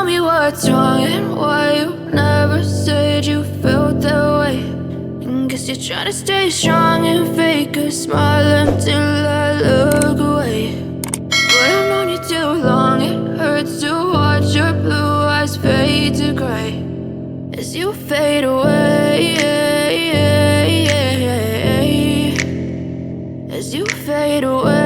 tell me what's wrong and why you never said you felt that way. And guess you're trying to stay strong and fake a smile until I look away. But I've known you too long, it hurts to watch your blue eyes fade to gray as you fade away, as you fade away.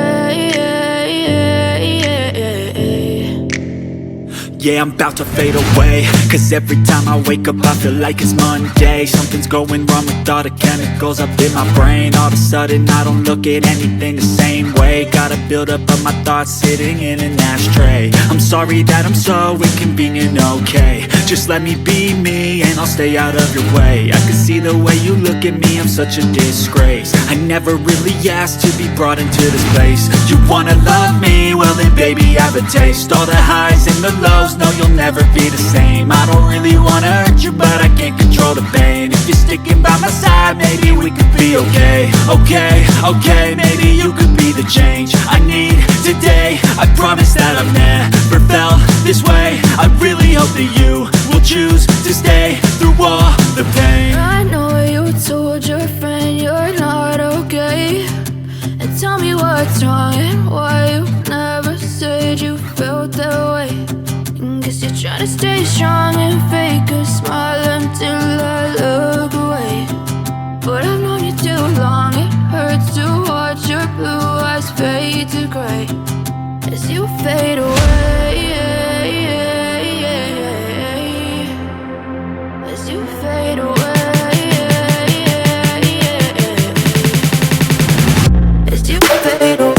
Yeah, I'm about to fade away, cause every time I wake up I feel like it's Monday. Something's going wrong with all the chemicals up in my brain. All of a sudden I don't look at anything the same way. Got a build up of my thoughts sitting in an ashtray. I'm sorry that I'm so inconvenient, okay. Just let me be me and I'll stay out of your way. I can see the way you look at me, I'm such a disgrace. I never really asked to be brought into this place. You wanna love me? Well then baby have a taste. All the highs and the lows, no, you'll never be the same. I don't really wanna hurt you, but I can't control the pain. If you're sticking by my side, maybe we could be okay. Okay, maybe you could be the change I need today. I promise that I've never felt this way. I really hope that you will choose to stay through all the pain. I know you told your friend you're not okay, and tell me what's wrong and why you never said you felt that way. Guess you're trying to stay strong and fake a smile until I look away. But I've known you too long, it hurts to watch your blue eyes fade to gray as you fade away, as you fade away, as you fade away.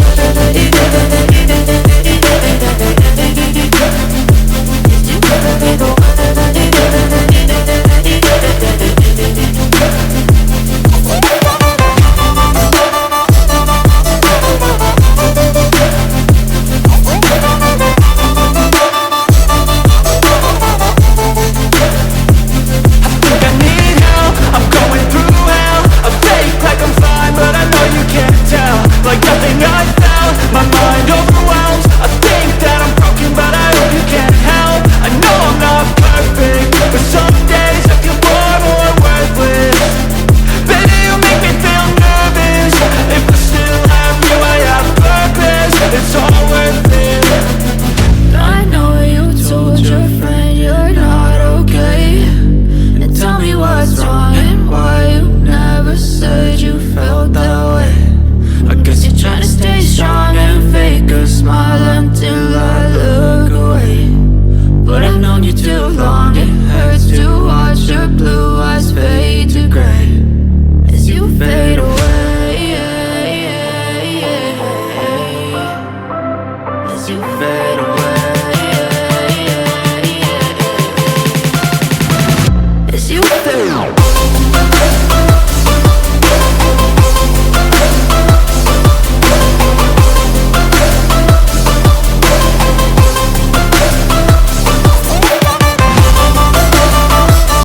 You fade